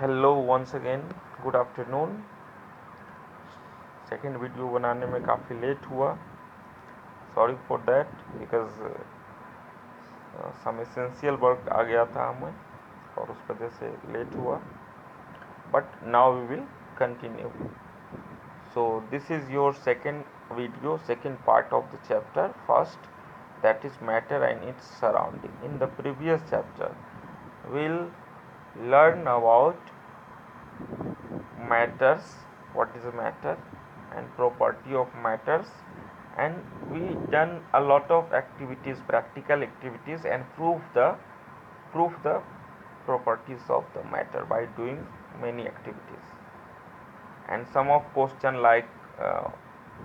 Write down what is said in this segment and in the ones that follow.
Hello once again, good afternoon. Second video बनाने में काफ़ी लेट हुआ, sorry for that because some essential work आ गया था हमें और उस वजह से लेट हुआ, but now we will continue. So this is your second video, second part of the chapter. First, that is matter and its surrounding. In the previous chapter, we'll learn about matters, what is a matter and property of matters, and we done a lot of activities, practical activities, and prove the properties of the matter by doing many activities. And some of question like uh,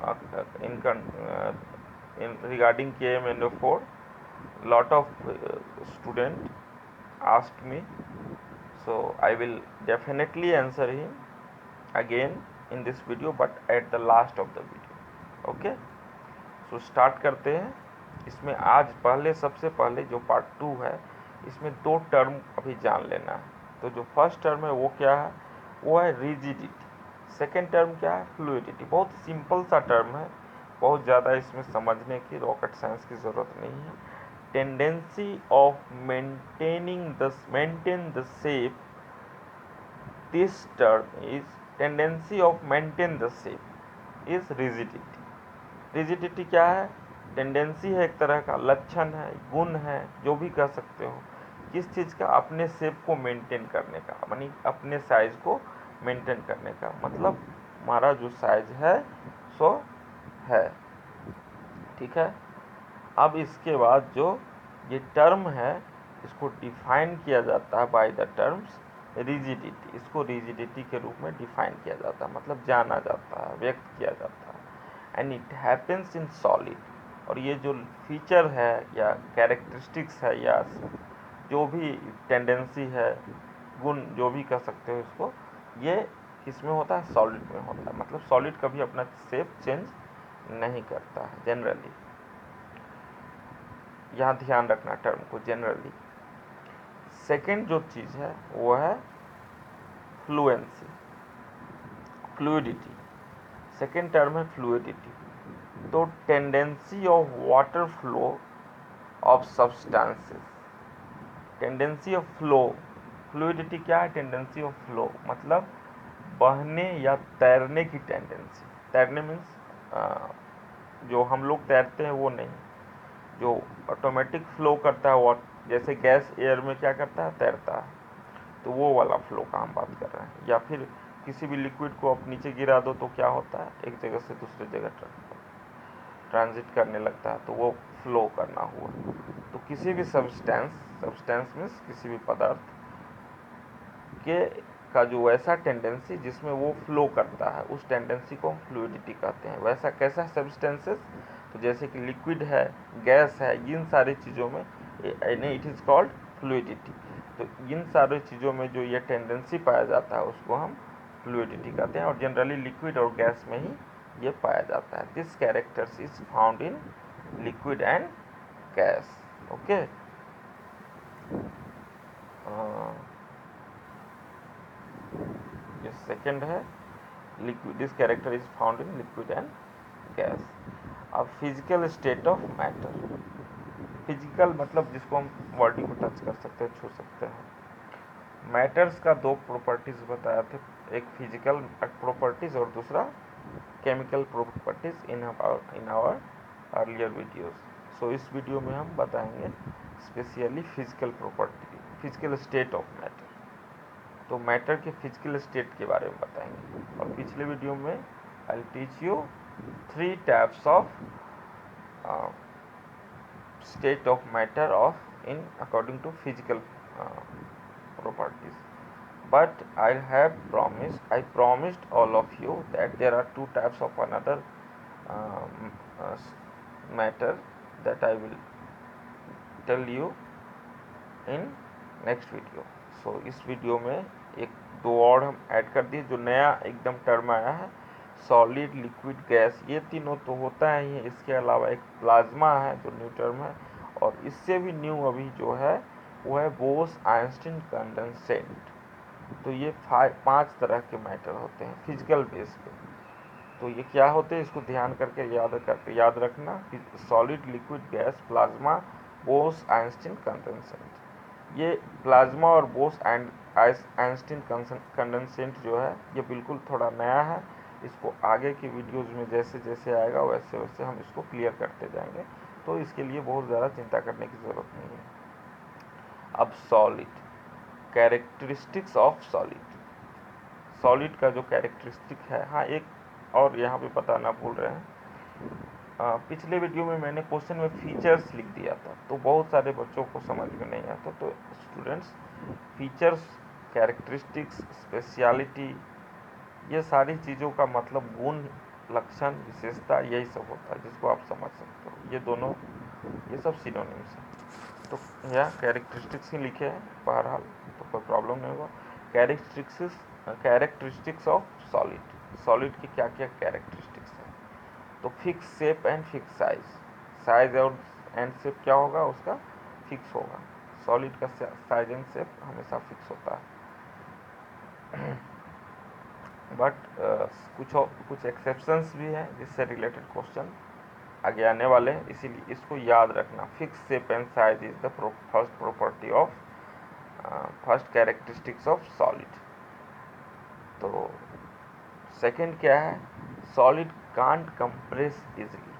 uh, in, in regarding KMNO4, lot of student asked me, so I will definitely answer him again in this video, but at the last of the video. Okay, so start करते हैं. इसमें आज सबसे पहले जो part 2 है, इसमें दो टर्म अभी जान लेना है. तो जो फर्स्ट टर्म है वो क्या है, वो है रिजिडिटी. सेकेंड टर्म क्या है, फ्लूइडिटी. बहुत सिंपल सा टर्म है, बहुत ज़्यादा इसमें समझने की रॉकेट साइंस की ज़रूरत नहीं है. Tendency of maintain the shape, this term is tendency of maintain the shape is rigidity. rigidity क्या है, टेंडेंसी है, एक तरह का लक्षण है, गुण है, जो भी कह सकते हो, किस चीज़ का, अपने शेप को मेंटेन करने का, यानी अपने साइज को मेंटेन करने का. मतलब हमारा जो साइज है सो है. ठीक है. अब इसके बाद जो ये टर्म है, इसको डिफाइन किया जाता है बाय द टर्म्स रिजिडिटी. इसको रिजिडिटी के रूप में डिफाइन किया जाता है, मतलब जाना जाता है, व्यक्त किया जाता है. And it happens in solid. और ये जो फीचर है या कैरेक्टरिस्टिक्स है या जो भी टेंडेंसी है, गुण जो भी कह सकते हो इसको, ये किस में होता है, सॉलिड में होता है. मतलब सॉलिड कभी अपना शेप चेंज नहीं करता है जनरली. यहाँ ध्यान रखना टर्म को, जनरली. सेकेंड जो चीज़ है वो है फ्लुएंसी, फ्लूइडिटी. सेकेंड टर्म है फ्लूइडिटी. तो tendency of water flow of substances, tendency of flow. Fluidity क्या है, टेंडेंसी ऑफ फ्लो, मतलब बहने या तैरने की टेंडेंसी. तैरने मीन्स जो हम लोग तैरते हैं वो नहीं, जो ऑटोमेटिक फ्लो करता है, वाट जैसे गैस एयर में क्या करता है, तैरता है, तो वो वाला फ्लो का हम बात कर रहे हैं. या फिर किसी भी लिक्विड को आप नीचे गिरा दो तो क्या होता है, एक जगह से दूसरी जगह ट्रांजिट करने लगता है, तो वो फ्लो करना हुआ. तो किसी भी सब्सटेंस मीन्स किसी भी पदार्थ के का जो वैसा टेंडेंसी जिसमें वो फ्लो करता है, उस टेंडेंसी को हम फ्लूइडिटी कहते हैं. वैसा कैसा सब्सटेंसेस, तो जैसे कि लिक्विड है, गैस है, इन सारी चीज़ों में इट इज़ कॉल्ड फ्लूइडिटी. तो इन सारी चीज़ों में जो ये टेंडेंसी पाया जाता है उसको हम फ्लूइडिटी कहते हैं, और जनरली लिक्विड और गैस में ही ये पाया जाता है. This characters is found in liquid and gas. Okay. ये सेकेंड है, liquid. This character is found in liquid and gas. अब physical state of matter. Physical मतलब जिसको हम बॉडी को टच कर सकते हैं, छू सकते हैं. मैटर्स का दो प्रॉपर्टीज बताया थे, एक फिजिकल प्रॉपर्टीज और दूसरा chemical properties in our earlier videos. So इस वीडियो में हम बताएंगे specially physical property, physical state of matter. तो मैटर के फिजिकल स्टेट के बारे में बताएंगे. और पिछले वीडियो में I will teach you 3 types of state of matter of in according to physical properties. But I promised all of you that there are 2 types of another um, uh, matter that I will tell you in next video. So इस video में एक दो और हम add कर दिए, जो नया एकदम टर्म आया है, सॉलिड, लिक्विड, गैस. ये तीनों तो होता है ही, इसके अलावा एक प्लाज्मा है जो न्यू टर्म है, और इससे भी न्यू अभी जो है वो है बोस आइंस्टीन कंडेंसेट. तो ये 5 तरह के मैटर होते हैं फिजिकल बेस पे। तो ये क्या होते हैं, इसको ध्यान करके याद रखना कि solid, liquid, gas, plasma, Bose Einstein condensate. ये प्लाज्मा और बोस एंड आइंस्टीन कंडेंसेंट जो है ये बिल्कुल थोड़ा नया है। इसको आगे की वीडियोज़ में जैसे जैसे आएगा वैसे वैसे हम इसको क्लियर करते जाएंगे, तो इसके लिए बहुत ज़्यादा चिंता करने की ज़रूरत नहीं है। अब solid, characteristics of solid. Solid का जो कैरेक्टरिस्टिक है, हाँ एक और यहाँ पे बताना भूल रहे हैं, पिछले वीडियो में मैंने क्वेश्चन में फीचर्स लिख दिया था, तो बहुत सारे बच्चों को समझ में नहीं आता। तो स्टूडेंट्स, फीचर्स, कैरेक्टरिस्टिक्स, स्पेशलिटी, ये सारी चीज़ों का मतलब गुण, लक्षण, विशेषता, यही सब होता है जिसको आप समझ सकते हो। ये दोनों, ये सब सिनोनिम्स हैं। तो यहाँ कैरेक्टरिस्टिक्स ही लिखे हैं बहरहाल, तो कोई प्रॉब्लम नहीं होगा। Characteristics of solid. सॉलिड की क्या क्या कैरेक्टरिस्टिक्स हैं? तो fix shape and fix size. Size और एंड शेप क्या होगा उसका? फिक्स होगा। सॉलिड का साइज एंड शेप हमेशा फिक्स होता है। बट कुछ एक्सेप्शंस भी हैं जिससे रिलेटेड क्वेश्चन आगे आने वाले हैं, इसीलिए इसको याद रखना। Fix shape and size is the first property of first characteristics of solid. तो सेकंड क्या है? Solid can't compress easily.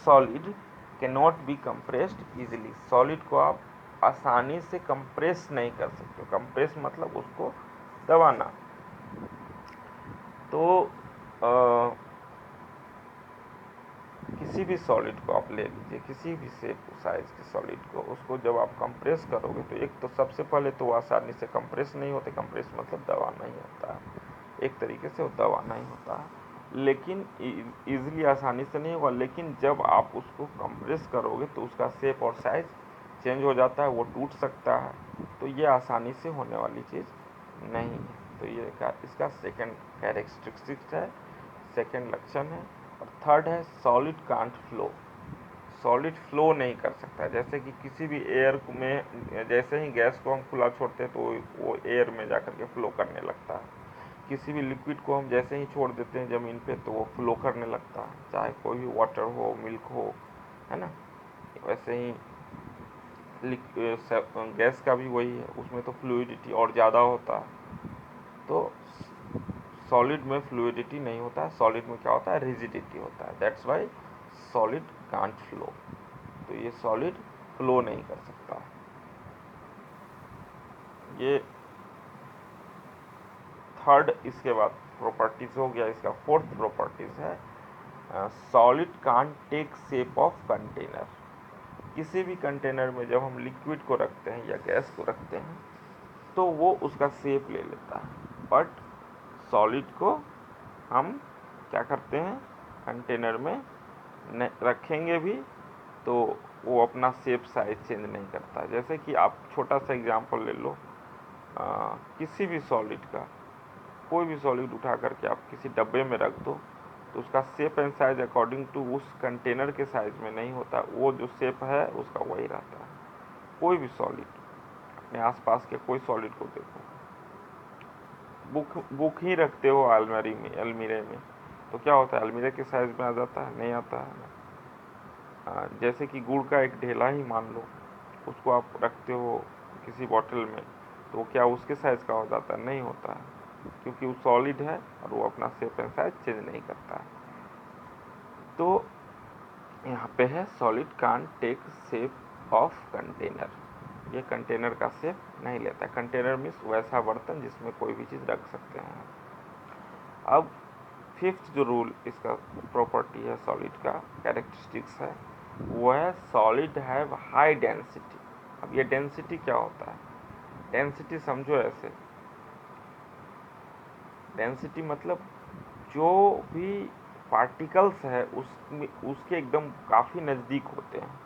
Solid can not be compressed easily. Solid को आप आसानी से कंप्रेस नहीं कर सकते। कंप्रेस मतलब उसको दबाना। तो किसी भी सॉलिड को आप ले लीजिए, किसी भी शेप साइज के सॉलिड को, उसको जब आप कंप्रेस करोगे तो एक तो सबसे पहले तो वो आसानी से कंप्रेस नहीं होते। कंप्रेस मतलब दबाना ही होता है, एक तरीके से वो दबाना ही होता है, लेकिन ईजिली आसानी से नहीं होगा। लेकिन जब आप उसको कंप्रेस करोगे तो उसका शेप और साइज चेंज हो जाता है, वो टूट सकता है। तो ये आसानी से होने वाली चीज़ नहीं है। तो ये इसका सेकंड कैरेक्टरिस्टिक्स है, सेकंड लक्षण है। और थर्ड है solid can't flow. Solid flow नहीं कर सकता। जैसे कि किसी भी एयर में जैसे ही गैस को हम खुला छोड़ते हैं तो वो एयर में जाकर के फ्लो करने लगता है। किसी भी लिक्विड को हम जैसे ही छोड़ देते हैं ज़मीन पे तो वो फ्लो करने लगता है, चाहे कोई भी वाटर हो, मिल्क हो, है ना। वैसे ही गैस का भी वही है, उसमें तो फ्लूइडिटी और ज़्यादा होता है। तो सॉलिड में फ्लूइडिटी नहीं होता है, सॉलिड में क्या होता है? रिजिडिटी होता है। That's why solid can't flow. तो ये सॉलिड फ्लो नहीं कर सकता। ये थर्ड, इसके बाद प्रॉपर्टीज हो गया। इसका फोर्थ प्रॉपर्टीज है solid can't take shape of container. किसी भी कंटेनर में जब हम लिक्विड को रखते हैं या गैस को रखते हैं तो वो उसका शेप ले लेता है। बट सॉलिड को हम क्या करते हैं, कंटेनर में रखेंगे भी तो वो अपना शेप साइज चेंज नहीं करता। जैसे कि आप छोटा सा एग्जांपल ले लो, किसी भी सॉलिड का, कोई भी सॉलिड उठा करके आप किसी डब्बे में रख दो तो उसका shape and size according to उस कंटेनर के साइज में नहीं होता। वो जो शेप है उसका वही रहता है। कोई भी सॉलिड, अपने आसपास के कोई सॉलिड को देखो, बुक ही रखते हो अलमीरे में तो क्या होता है? अलमीरे के साइज में आ जाता है? नहीं आता है। जैसे कि गुड़ का एक ढेला ही मान लो, उसको आप रखते हो किसी बॉटल में तो क्या उसके साइज का हो जाता है? नहीं होता है, क्योंकि वो सॉलिड है और वो अपना शेप एंड साइज चेंज नहीं करता है। तो यहाँ पे है solid can't take shape of container. ये कंटेनर का शेप नहीं लेता। कंटेनर मीन्स वैसा बर्तन जिसमें कोई भी चीज़ रख सकते हैं। अब फिफ्थ जो रूल, इसका प्रॉपर्टी है सॉलिड का, कैरेक्टरिस्टिक्स है, वो है सॉलिड हैव हाई डेंसिटी। अब ये डेंसिटी क्या होता है? डेंसिटी समझो ऐसे, डेंसिटी मतलब जो भी पार्टिकल्स है उसके एकदम काफ़ी नज़दीक होते हैं।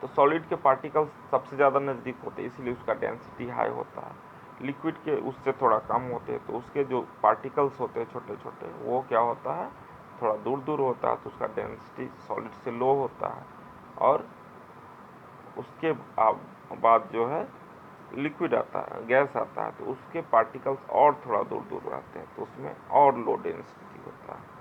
तो सॉलिड के पार्टिकल्स सबसे ज़्यादा नज़दीक होते हैं, इसलिए उसका डेंसिटी हाई होता है। लिक्विड के उससे थोड़ा कम होते हैं, तो उसके जो पार्टिकल्स होते हैं छोटे छोटे, वो क्या होता है? थोड़ा दूर दूर होता है, तो उसका डेंसिटी सॉलिड से लो होता है। और उसके बाद जो है लिक्विड आता है, गैस आता है, तो उसके पार्टिकल्स और थोड़ा दूर दूर रहते हैं, तो उसमें और लो डेंसिटी होता है।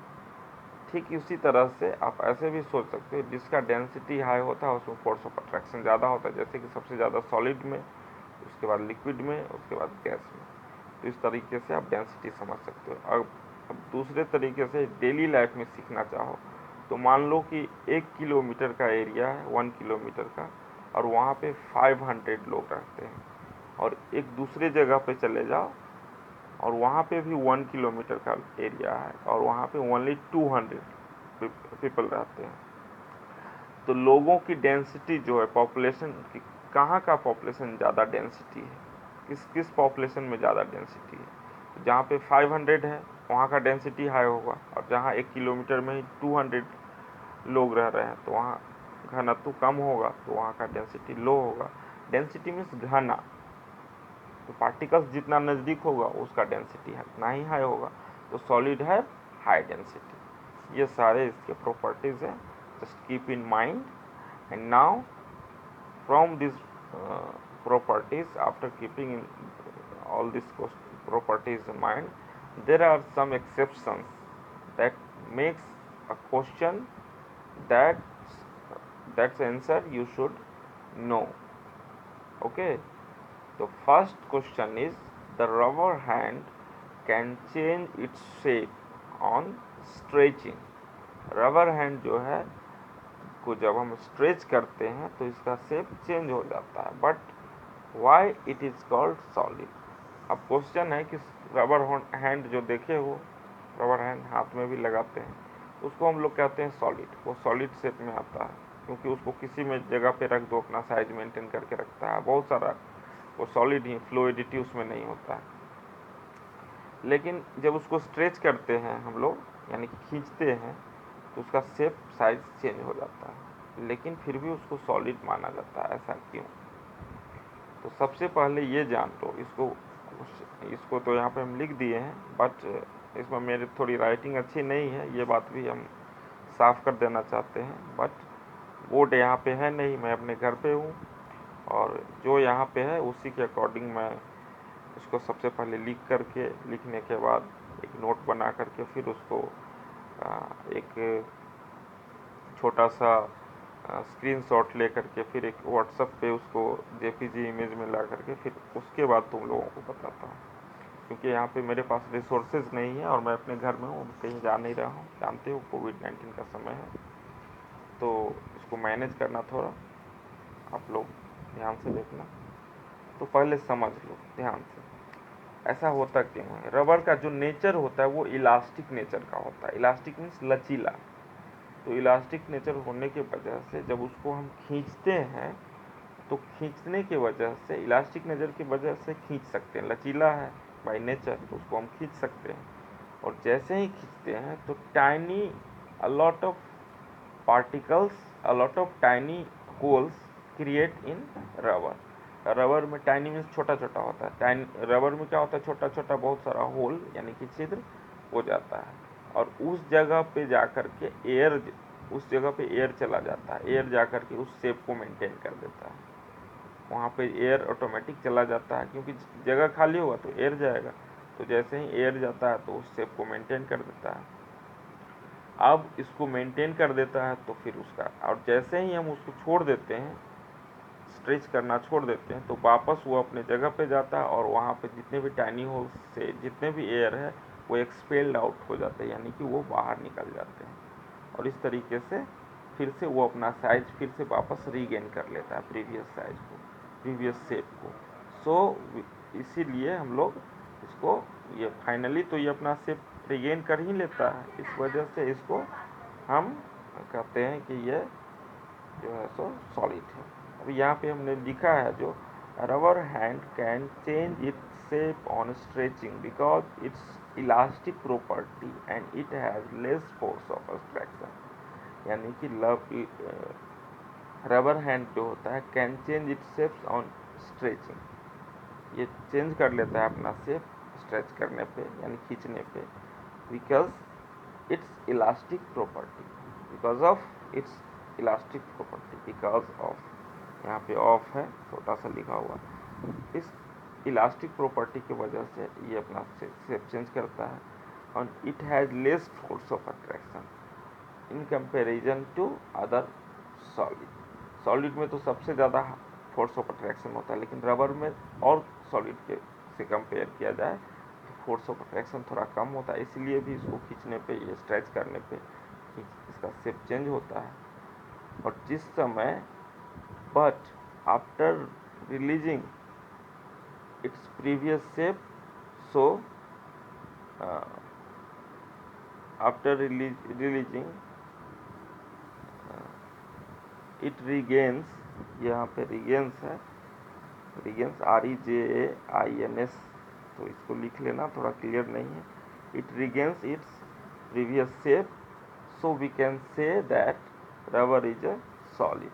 ठीक इसी तरह से आप ऐसे भी सोच सकते हो, जिसका डेंसिटी हाई होता है उसमें फोर्स ऑफ अट्रैक्शन ज़्यादा होता है, जैसे कि सबसे ज़्यादा सॉलिड में, उसके बाद लिक्विड में, उसके बाद गैस में। तो इस तरीके से आप डेंसिटी समझ सकते हो। अब दूसरे तरीके से डेली लाइफ में सीखना चाहो तो मान लो कि 1 किलोमीटर का एरिया है, 1 किलोमीटर का, और वहाँ पे 500 लोग रहते हैं, और एक दूसरे जगह पे चले जाओ और वहाँ पे भी 1 किलोमीटर का एरिया है और वहाँ पे ओनली 200 पीपल रहते हैं। तो लोगों की डेंसिटी जो है, पॉपुलेशन की, कहाँ का पॉपुलेशन ज़्यादा डेंसिटी है, किस किस पॉपुलेशन में ज़्यादा डेंसिटी है? तो जहाँ पे 500 है वहाँ का डेंसिटी हाई होगा, और जहाँ 1 किलोमीटर में ही 200 लोग रह रहे हैं तो वहाँ घनत्व कम होगा, तो वहाँ का डेंसिटी लो होगा। डेंसिटी मीन्स घना, तो पार्टिकल्स जितना नज़दीक होगा उसका डेंसिटी उतना ही हाई होगा। तो सॉलिड है हाई डेंसिटी। ये सारे इसके प्रॉपर्टीज़ हैं, just keep in mind. And now from this properties, after keeping in all these properties in mind, there are some exceptions that makes a question that that's answer you should know. Okay, the first question is, the rubber hand can change its shape on stretching. Rubber hand जो है को जब हम stretch करते हैं तो इसका shape change हो जाता है, but why it is called solid. अब क्वेश्चन है कि रबर हैंड जो देखे हो, रबर हैंड हाथ में भी लगाते हैं, उसको हम लोग कहते हैं सॉलिड। वो सॉलिड शेप में आता है क्योंकि उसको किसी में जगह पे रख दो, अपना साइज मेंटेन करके रखता है बहुत सारा, वो सॉलिड ही, फ्लूइडिटी उसमें नहीं होता है। लेकिन जब उसको स्ट्रेच करते हैं हम लोग, यानी कि खींचते हैं, तो उसका शेप साइज चेंज हो जाता है, लेकिन फिर भी उसको सॉलिड माना जाता है। ऐसा क्यों? तो सबसे पहले ये जान लो, इसको तो यहाँ पे हम लिख दिए हैं, बट इसमें मेरी थोड़ी राइटिंग अच्छी नहीं है, ये बात भी हम साफ कर देना चाहते हैं। बट बोर्ड यहाँ पे है नहीं, मैं अपने घर पे हूँ, और जो यहाँ पे है उसी के अकॉर्डिंग मैं इसको सबसे पहले लिखने के बाद एक नोट बना करके फिर उसको एक छोटा सा स्क्रीनशॉट ले करके फिर एक व्हाट्सएप पे उसको जेपीजी इमेज में ला करके फिर उसके बाद तुम लोगों को बताता हूँ, क्योंकि यहाँ पे मेरे पास रिसोर्सेज नहीं है और मैं अपने घर में हूँ, कहीं जा नहीं रहा हूँ। जानते हो कोविड-19 का समय है, तो इसको मैनेज करना थोड़ा आप लोग ध्यान से देखना। तो पहले समझ लो ध्यान से, ऐसा होता क्यों है। रबर का जो नेचर होता है वो इलास्टिक नेचर का होता है। इलास्टिक मीन्स लचीला। तो इलास्टिक नेचर होने की वजह से जब उसको हम खींचते हैं तो खींचने की वजह से, इलास्टिक नेचर की वजह से खींच सकते हैं, लचीला है बाय नेचर, तो उसको हम खींच सकते हैं। और जैसे ही खींचते हैं तो tiny a lot of particles, a lot of tiny holes create in rubber. Rubber में टाइनी मीन्स छोटा छोटा होता है, रबर में क्या होता है, छोटा छोटा बहुत सारा होल यानी कि छिद्र हो जाता है, और उस जगह पे जाकर के उस जगह पे एयर चला जाता है, एयर जाकर के उस शेप को मेंटेन कर देता है। वहाँ पे एयर ऑटोमेटिक चला जाता है, क्योंकि जगह खाली होगा तो एयर जाएगा, तो जैसे ही एयर जाता है तो उस शेप को मेंटेन कर देता है। अब इसको मेंटेन कर देता है तो फिर उसका, और जैसे ही हम उसको छोड़ देते हैं, स्ट्रेच करना छोड़ देते हैं, तो वापस वो अपने जगह पे जाता है, और वहाँ पे जितने भी टाइनी होल्स से जितने भी एयर है वो एक्सपेल्ड आउट हो जाते हैं, यानी कि वो बाहर निकल जाते हैं, और इस तरीके से फिर से वो अपना साइज फिर से वापस रीगेन कर लेता है, प्रीवियस साइज को, प्रीवियस शेप को। सो इसीलिए हम लोग इसको, ये फाइनली तो ये अपना शेप रीगेन कर ही लेता है, इस वजह से इसको हम कहते हैं कि ये जो है सो सॉलिड है। अभी यहाँ पे हमने लिखा है जो, rubber hand can change its shape on stretching because it's elastic property and it has less force of attraction. यानी कि रबर हैंड जो होता है can change it's shapes on stretching, ये चेंज कर लेता है अपना शेप स्ट्रेच करने पे यानी खींचने पे, because it's elastic property, because of its elastic property, because of, यहाँ पे ऑफ है छोटा सा लिखा हुआ, इस इलास्टिक प्रॉपर्टी की वजह से ये अपना शेप चेंज करता है और it has less force of attraction in comparison to other solid. Solid में तो सबसे ज़्यादा फोर्स ऑफ अट्रैक्शन होता है, लेकिन रबर में और सॉलिड के से कंपेयर किया जाए तो फोर्स ऑफ अट्रैक्शन थोड़ा कम होता है, इसलिए भी इसको खींचने पे, ये स्ट्रेच करने पे इसका शेप चेंज होता है। और जिस समय but after releasing it's previous shape, so after releasing it regains, यहाँ पे रिगेन्स है, रिगेन्स REGAINS, तो इसको लिख लेना, थोड़ा क्लियर नहीं है। It regains its previous shape, so we can say that rubber is a solid.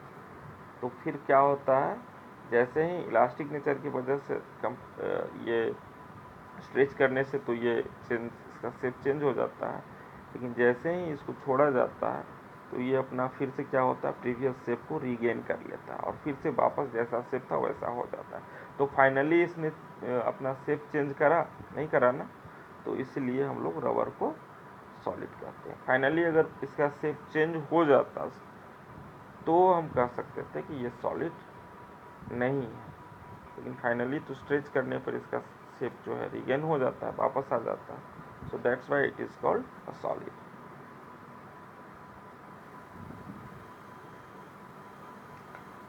तो फिर क्या होता है, जैसे ही इलास्टिक नेचर की वजह से ये स्ट्रेच करने से तो ये इसका शेप चेंज हो जाता है, लेकिन जैसे ही इसको छोड़ा जाता है तो ये अपना फिर से क्या होता है, प्रीवियस शेप को रीगेन कर लेता है और फिर से वापस जैसा शेप था वैसा हो जाता है। तो फाइनली इसने अपना शेप चेंज करा नहीं करा ना, तो इसलिए हम लोग रबर को सॉलिड कहते हैं। फाइनली अगर इसका शेप चेंज हो जाता तो हम कह सकते थे कि ये सॉलिड नहीं है, लेकिन फाइनली तो स्ट्रेच करने पर इसका शेप जो है रिगेन हो जाता है, वापस आ जाता है। So that's why it is called a solid.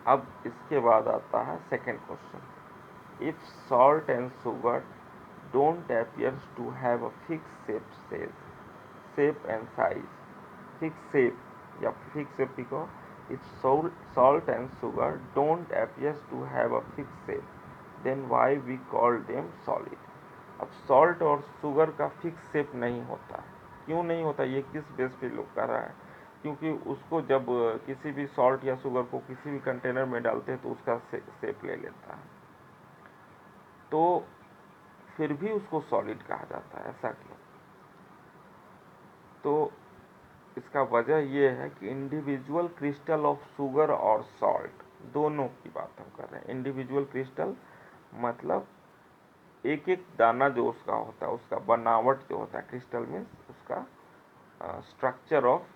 अब इसके बाद आता है second question. If salt and sugar don't appears to have a fix shape and size, fix shape या फिक्स शेप लिखो। If salt and sugar don't appears to have a fixed shape, then why we call them solid। अब salt और sugar का fix shape नहीं होता, क्यों नहीं होता, ये किस बेस पे लोग कर रहा है, क्योंकि उसको जब किसी भी सॉल्ट या शुगर को किसी भी कंटेनर में डालते हैं तो उसका शेप ले लेता है, तो फिर भी उसको सॉलिड कहा जाता है, ऐसा क्यों। तो इसका वजह ये है कि इंडिविजुअल क्रिस्टल ऑफ शुगर और सॉल्ट दोनों की बात हम कर रहे हैं। इंडिविजुअल क्रिस्टल मतलब एक एक दाना जो उसका होता है, उसका बनावट जो होता है, क्रिस्टल मीन्स उसका स्ट्रक्चर ऑफ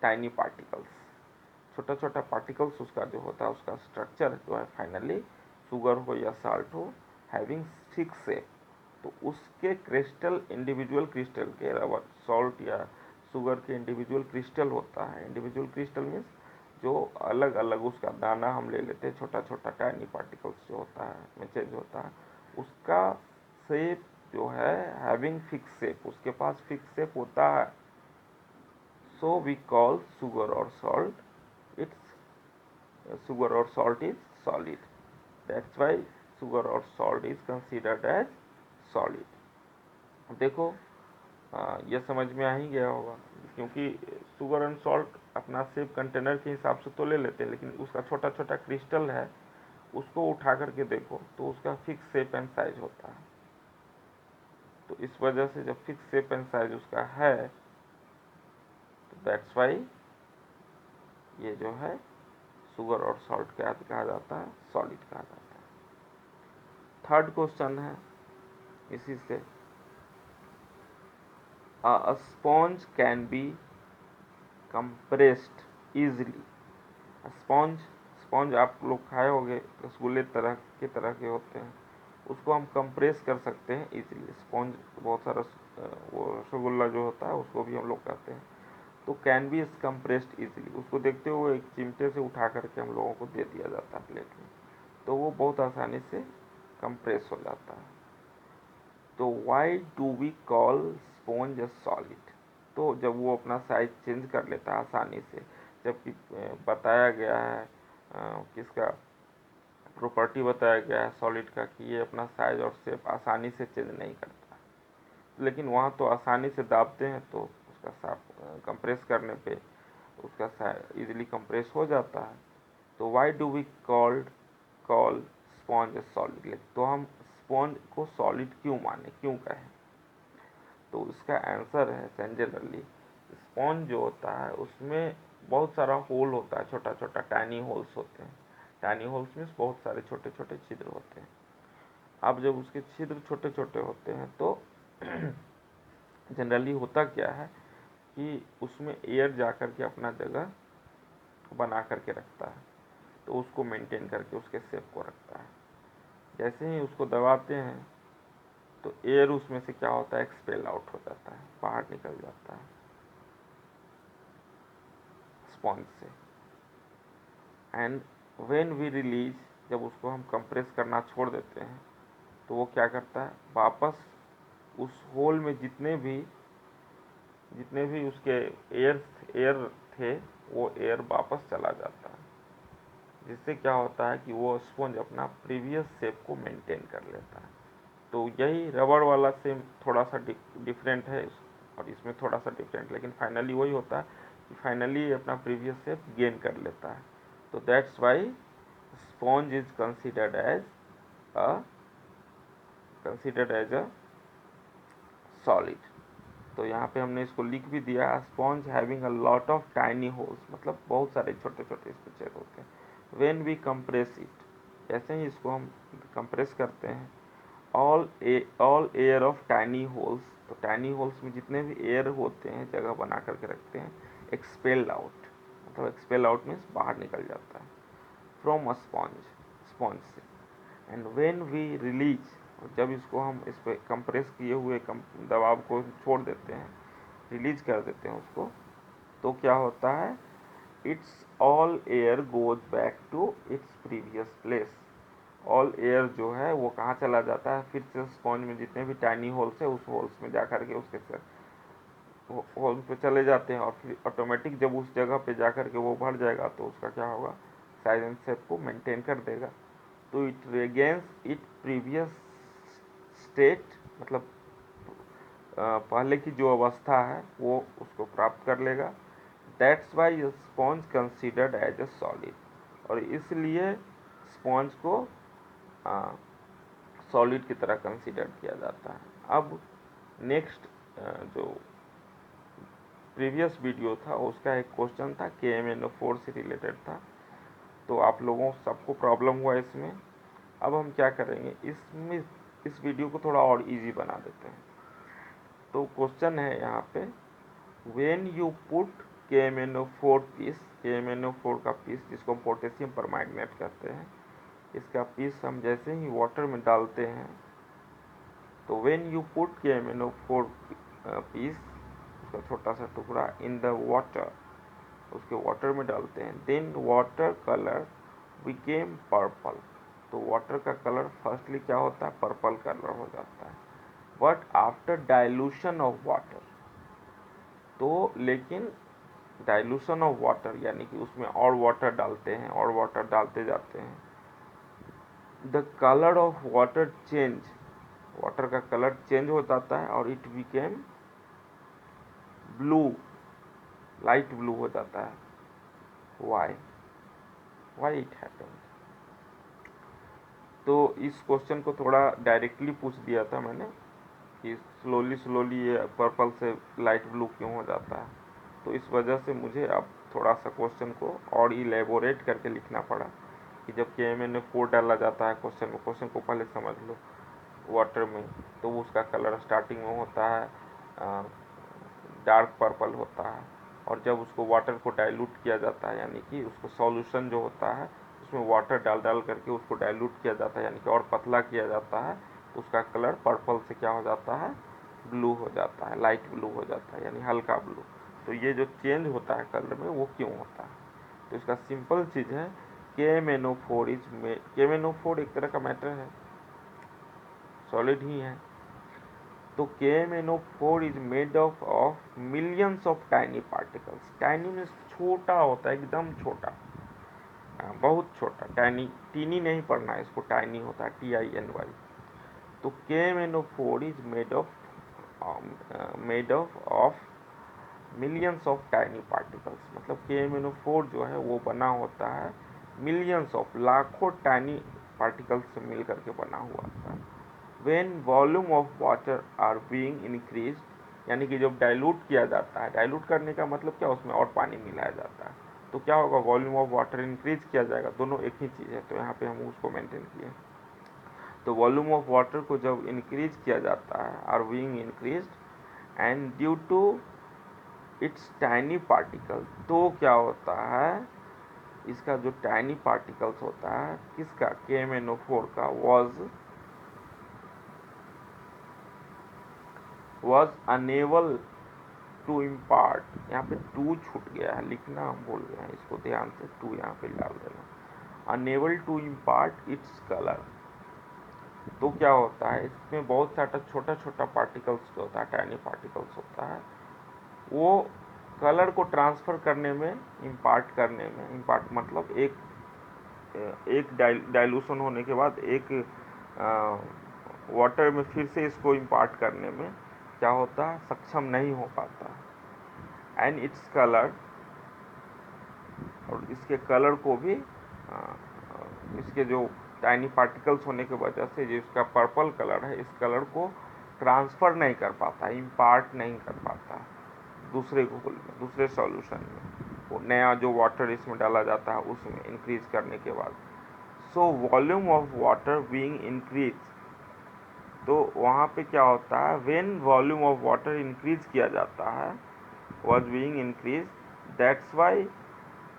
टाइनी पार्टिकल्स, छोटा छोटा पार्टिकल्स उसका जो होता है, उसका स्ट्रक्चर जो है फाइनली शुगर हो या साल्ट हो, हैविंग फिक्स शेप, तो उसके क्रिस्टल इंडिविजुअल क्रिस्टल के रबर सॉल्ट या शुगर के इंडिविजुअल क्रिस्टल होता है। इंडिविजुअल क्रिस्टल मीन्स जो अलग अलग उसका दाना हम ले लेते हैं, छोटा छोटा टाइनी पार्टिकल्स जो होता है में चेंज होता है, उसका शेप जो है हैविंग फिक्स शेप, उसके पास फिक्स शेप होता है। सो वी कॉल शुगर और salt it's sugar or salt is solid, that's why sugar or salt is considered as solid। देखो यह समझ में आ ही गया होगा, क्योंकि शुगर एंड सॉल्ट अपना शेप कंटेनर के हिसाब से तो ले लेते हैं, लेकिन उसका छोटा छोटा क्रिस्टल है, उसको उठा करके देखो तो उसका फिक्स शेप एंड साइज होता है। तो इस वजह से जब फिक्स शेप एंड साइज उसका है तो दैट्स वाई ये जो है शुगर और सॉल्ट क्या कहा जाता है, सॉलिड कहा जाता है। थर्ड क्वेश्चन है इसी से, a sponge can be compressed easily। Sponge sponge आप लोग खाए होंगे, रसगुल्ले तरह के होते हैं, उसको हम कंप्रेस कर सकते हैं इजीली। स्पॉन्ज बहुत सारा वो रसगुल्ला जो होता है उसको भी हम लोग कहते हैं। तो कैन बी कंप्रेस्ड इजीली, उसको देखते हुए एक चिमटे से उठा करके हम लोगों को दे दिया जाता है प्लेट में, तो वो बहुत आसानी से कंप्रेस हो जाता है। तो why do we call sponge solid. तो जब वो अपना साइज चेंज कर लेता है आसानी से, जबकि बताया गया है किसका प्रॉपर्टी बताया गया है सॉलिड का कि ये अपना साइज और शेप आसानी से चेंज नहीं करता, लेकिन वहाँ तो आसानी से दाबते हैं तो उसका साफ कंप्रेस करने पे उसका इजीली कंप्रेस हो जाता है। तो why do we call sponge solid, तो हम स्पॉन्ज को सॉलिड क्यों माने, क्यों कहें। तो इसका आंसर है जनरली स्पॉन्ज जो होता है उसमें बहुत सारा होल होता है, छोटा छोटा टाइनी होल्स होते हैं। टाइनी होल्स मीन्स बहुत सारे छोटे छोटे छिद्र होते हैं। अब जब उसके छिद्र छोटे छोटे होते हैं तो जनरली होता क्या है कि उसमें एयर जा कर के अपना जगह बना करके रखता है, तो उसको मेंटेन करके उसके शेप को रखता है। जैसे ही उसको दबाते हैं तो एयर उसमें से क्या होता है, एक्सपेल आउट हो जाता है, बाहर निकल जाता है स्पॉन्ज से। एंड व्हेन वी रिलीज, जब उसको हम कंप्रेस करना छोड़ देते हैं तो वो क्या करता है, वापस उस होल में जितने भी उसके एयर थे वो एयर वापस चला जाता है, जिससे क्या होता है कि वो स्पॉन्ज अपना प्रीवियस शेप को मेंटेन कर लेता है। तो यही रबड़ वाला सेम थोड़ा सा डिफरेंट है और इसमें थोड़ा सा डिफरेंट, लेकिन फाइनली वही होता है कि फाइनली अपना प्रीवियस शेप गेन कर लेता है। तो that's why sponge is considered as a solid. तो यहाँ पे हमने इसको लिख भी दिया, sponge having a lot of tiny holes, मतलब बहुत सारे छोटे छोटे इसमें छेद होते हैं। व्हेन वी कंप्रेस इट, जैसे ही इसको हम कंप्रेस करते हैं, all air of tiny holes, तो टाइनी होल्स में जितने भी एयर होते हैं जगह बना करके रखते हैं, एक्सपेल्ड आउट, मतलब एक्सपेल आउट मीन्स बाहर निकल जाता है फ्रॉम अ स्पॉन्ज से। एंड व्हेन वी रिलीज, और जब इसको हम इस पर कंप्रेस किए हुए दबाव को छोड़ देते हैं, रिलीज कर देते हैं उसको, तो क्या होता है, it's all air goes back to its previous place. All air जो है वो कहाँ चला जाता है, फिर से स्पॉन्ज में जितने भी टाइनी होल्स है उस होल्स में जा करके उसके होल्स पे चले जाते हैं, और फिर ऑटोमेटिक जब उस जगह पे जा करके वो भर जाएगा तो उसका क्या होगा, साइज एंड शेप को मेंटेन कर देगा। तो इट रेगेन्स इट प्रीवियस स्टेट, मतलब पहले की जो अवस्था है वो उसको प्राप्त कर लेगा। That's why sponge considered as a solid, और इसलिए स्पॉन्ज को सॉलिड की तरह कंसिडर किया जाता है। अब नेक्स्ट जो प्रीवियस वीडियो था उसका एक क्वेश्चन था KMnO4 से रिलेटेड था, तो आप लोगों सबको प्रॉब्लम हुआ इसमें। अब हम क्या करेंगे, इसमें इस वीडियो को थोड़ा और इजी बना देते हैं। तो क्वेश्चन है यहाँ पे, when you put KMnO4 piece, KMnO4 का पीस जिसको हम पोटेशियम परमैंगनेट कहते हैं, इसका पीस हम जैसे ही वाटर में डालते हैं, तो when you put KMnO4 piece, उसका छोटा सा टुकड़ा, इन द वाटर, उसके वाटर में डालते हैं, then water colour became purple, तो वाटर का कलर फर्स्टली क्या होता है, पर्पल कलर हो जाता है। But after dilution of water, तो लेकिन डाइल्यूशन ऑफ वाटर यानी कि उसमें और वाटर डालते हैं और वाटर डालते जाते हैं, the colour of water change, water का कलर चेंज हो जाता है और it became blue, light blue हो जाता है। Why it happen. तो इस क्वेश्चन को थोड़ा डायरेक्टली पूछ दिया था मैंने कि स्लोली ये पर्पल से लाइट ब्लू क्यों हो जाता है, तो इस वजह से मुझे अब थोड़ा सा क्वेश्चन को और इलेबोरेट करके लिखना पड़ा कि जब KMnO4 डाला जाता है क्वेश्चन को पहले समझ लो वाटर में, तो उसका कलर स्टार्टिंग में होता है डार्क पर्पल होता है, और जब उसको वाटर को डाइल्यूट किया जाता है, यानी कि उसको सॉल्यूशन जो होता है उसमें वाटर डाल करके उसको डाइल्यूट किया जाता है, यानी कि और पतला किया जाता है, तो उसका कलर पर्पल से क्या हो जाता है, ब्लू हो जाता है, लाइट ब्लू हो जाता है, यानी हल्का ब्लू। तो ये जो चेंज होता है कलर में वो क्यों होता है, तो इसका सिंपल चीज़ है, KMnO4 एक तरह का मैटर है, सॉलिड ही है। तो KMnO4 is made of millions of tiny particles, tiny means छोटा होता है, एकदम छोटा, बहुत छोटा, टाइनी, टीनी नहीं पढ़ना है इसको, टाइनी होता है TINY। तो KMnO4 is made of millions of tiny particles, मतलब KMnO4 जो है वो बना होता है मिलियंस ऑफ, लाखों टाइनी पार्टिकल्स से मिल करके बना हुआ होता है। When volume of water are being increase, यानी कि जब डाइल्यूट किया जाता है, डाइल्यूट करने का मतलब क्या, उसमें और पानी मिलाया जाता है, तो क्या होगा, वॉल्यूम ऑफ वाटर इंक्रीज किया जाएगा, दोनों एक ही चीज़ है, तो यहाँ पे हम उसको मेंटेन किए। तो वॉल्यूम ऑफ वाटर को जब इंक्रीज किया जाता है are being increased and due to its tiny particle, तो क्या होता है इसका जो टाइनी पार्टिकल्स होता है किसका, KMnO4 का, was unable टू इम्पार्ट, यहाँ पे टू छूट गया है, लिखना हम भूल गए हैं, इसको ध्यान से टू यहाँ पे डाल देना, unable to impart its colour. तो क्या होता है इसमें बहुत सारा छोटा छोटा पार्टिकल्स जो होता है, टाइनी पार्टिकल्स होता है, वो कलर को ट्रांसफ़र करने में, इम्पार्ट करने में, इम्पार्ट मतलब एक डाइल्यूशन होने के बाद एक वाटर में फिर से इसको इम्पार्ट करने में क्या होता है, सक्षम नहीं हो पाता। एंड इट्स कलर, और इसके कलर को भी इसके जो टाइनी पार्टिकल्स होने की वजह से जो इसका पर्पल कलर है, इस कलर को ट्रांसफ़र नहीं कर पाता, इम्पार्ट नहीं कर पाता दूसरे घोल में, दूसरे सॉल्यूशन में, वो नया जो वाटर इसमें डाला जाता है उसमें इंक्रीज करने के बाद। So volume of water being increase, तो वहाँ पे क्या होता है, when volume of water increase किया जाता है, was being increase, that's why,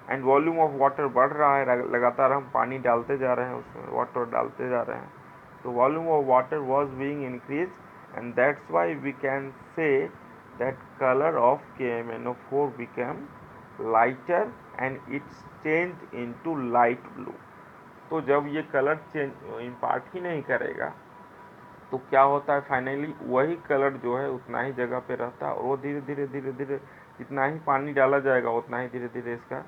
and volume of water बढ़ रहा है, लगातार हम पानी डालते जा रहे हैं उसमें, वाटर डालते जा रहे हैं, तो volume of water was being increase and that's why we can say that colour of KMnO4 became lighter and it's changed into light blue। तो जब ये कलर चेंज इम्पार्ट ही नहीं करेगा तो क्या होता है, फाइनली वही कलर जो है उतना ही जगह पे रहता है, और वो धीरे धीरे धीरे धीरे जितना ही पानी डाला जाएगा उतना ही धीरे धीरे इसका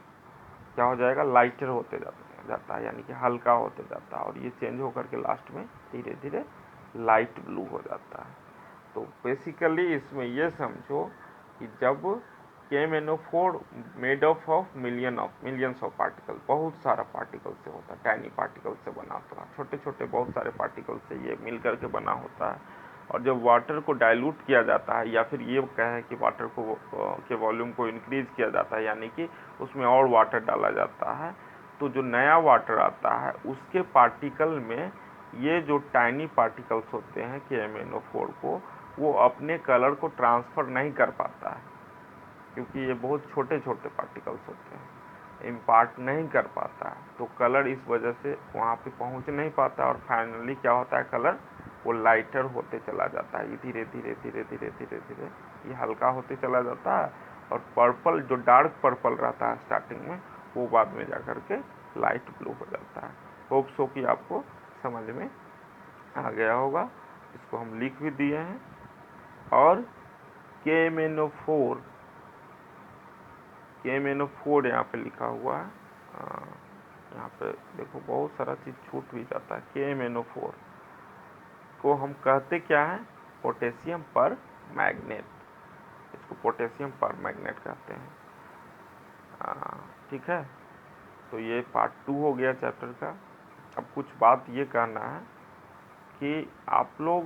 क्या हो जाएगा, लाइटर होते जाता है, यानी कि हल्का होते जाता है, और ये चेंज होकर के लास्ट में धीरे धीरे लाइट ब्लू हो जाता है। तो बेसिकली इसमें ये समझो कि जब KMnO4 made of millions of particle, बहुत सारा पार्टिकल से होता है, टाइनी पार्टिकल से बना होता है, छोटे छोटे बहुत सारे पार्टिकल से ये मिल करके बना होता है। और जब वाटर को डाइल्यूट किया जाता है, या फिर ये कहें कि वाटर को के वॉल्यूम को इंक्रीज किया जाता है, यानी कि उसमें और वाटर डाला जाता है, तो जो नया वाटर आता है उसके पार्टिकल में ये जो टाइनी पार्टिकल्स होते हैं KMnO4 को, वो अपने कलर को ट्रांसफ़र नहीं कर पाता है, क्योंकि ये बहुत छोटे छोटे पार्टिकल्स होते हैं, इम्पार्ट नहीं कर पाता है, तो कलर इस वजह से वहाँ पे पहुँच नहीं पाता, और फाइनली क्या होता है, कलर वो लाइटर होते चला जाता है, ये धीरे धीरे धीरे धीरे धीरे धीरे ये हल्का होते चला जाता है, और पर्पल जो डार्क पर्पल रहता है स्टार्टिंग में, वो बाद में जा कर के लाइट ब्लू हो जाता है। होप सो कि आपको समझ में आ गया होगा। इसको हम लिख भी दिए हैं। और KMnO4 यहाँ पे लिखा हुआ है, यहाँ पे देखो बहुत सारा चीज़ छूट भी जाता है। KMnO4 को हम कहते क्या है, पोटेशियम पर मैग्नेट, इसको पोटेशियम पर मैग्नेट कहते हैं। ठीक है, तो ये पार्ट 2 हो गया चैप्टर का। अब कुछ बात ये कहना है कि आप लोग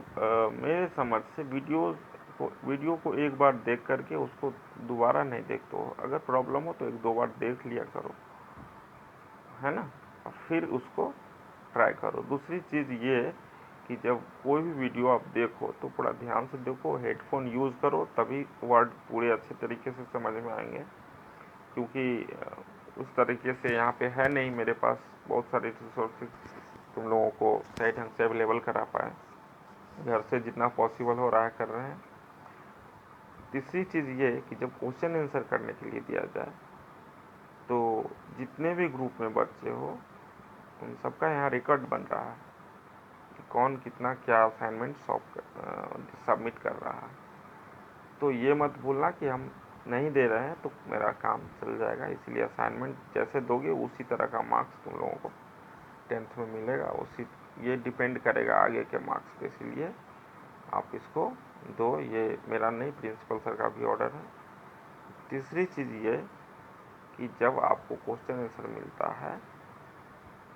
मेरे समझ से वीडियो को एक बार देख करके उसको दोबारा नहीं देखते हो, अगर प्रॉब्लम हो तो एक दो बार देख लिया करो, है ना, और फिर उसको ट्राई करो। दूसरी चीज़ ये कि जब कोई भी वीडियो आप देखो तो बड़ा ध्यान से देखो, हेडफोन यूज़ करो, तभी वर्ड पूरे अच्छे तरीके से समझ में आएंगे, क्योंकि उस तरीके से यहाँ पे है नहीं मेरे पास बहुत सारे रिसोर्सेज तुम लोगों को सही ढंग से अवेलेबल करा पाए। घर से जितना पॉसिबल हो रहा है कर रहे हैं। तीसरी चीज़ ये कि जब क्वेश्चन आंसर करने के लिए दिया जाए तो जितने भी ग्रुप में बच्चे हो उन सबका यहाँ रिकॉर्ड बन रहा है कि कौन कितना क्या असाइनमेंट सबमिट कर रहा है। तो ये मत भूलना कि हम नहीं दे रहे हैं तो मेरा काम चल जाएगा, इसलिए असाइनमेंट जैसे दोगे उसी तरह का मार्क्स तुम लोगों को 10th में मिलेगा, उसी ये डिपेंड करेगा आगे के मार्क्स पे, इसलिए आप इसको दो। ये मेरा नहीं, प्रिंसिपल सर का भी ऑर्डर है। तीसरी चीज़ ये कि जब आपको क्वेश्चन आंसर मिलता है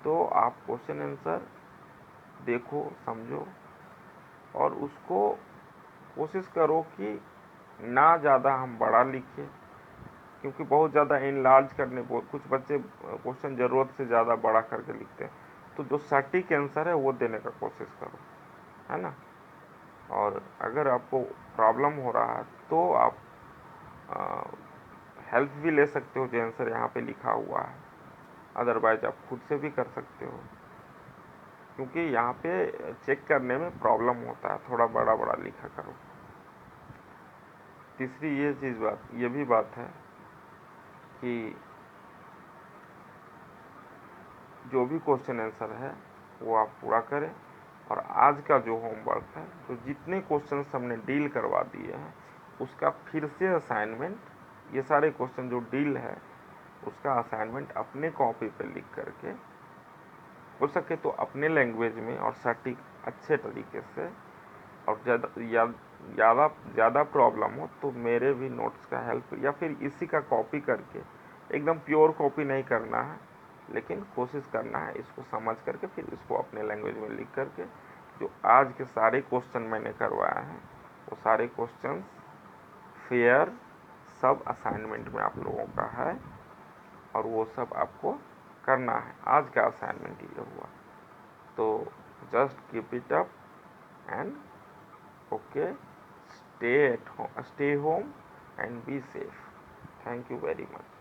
तो आप क्वेश्चन आंसर देखो, समझो, और उसको कोशिश करो कि ना ज़्यादा हम बड़ा लिखें, क्योंकि बहुत ज़्यादा इनलार्ज करने, कुछ बच्चे क्वेश्चन ज़रूरत से ज़्यादा बड़ा करके लिखते हैं, तो जो सटीक आंसर है वो देने का कोशिश करो, है ना। और अगर आपको प्रॉब्लम हो रहा है तो आप हेल्प भी ले सकते हो, जो आंसर यहाँ पे लिखा हुआ है। अदरवाइज आप खुद से भी कर सकते हो, क्योंकि यहाँ पे चेक करने में प्रॉब्लम होता है, थोड़ा बड़ा बड़ा लिखा करो। तीसरी ये भी बात है कि जो भी क्वेश्चन आंसर है वो आप पूरा करें। और आज का जो होमवर्क है, जो जितने क्वेश्चन हमने डील करवा दिए हैं, उसका फिर से असाइनमेंट, ये सारे क्वेश्चन जो डील है उसका असाइनमेंट अपने कॉपी पे लिख करके, हो सके तो अपने लैंग्वेज में और सटीक अच्छे तरीके से, और ज़्यादा प्रॉब्लम हो तो मेरे भी नोट्स का हेल्प या फिर इसी का कॉपी करके, एकदम प्योर कॉपी नहीं करना है, लेकिन कोशिश करना है इसको समझ करके फिर इसको अपने लैंग्वेज में लिख करके, जो आज के सारे क्वेश्चन मैंने करवाए हैं वो सारे क्वेश्चन फेयर सब असाइनमेंट में आप लोगों का है, और वो सब आपको करना है। आज का असाइनमेंट ये हुआ, तो just keep it up and okay, stay home and be safe. Thank you very much.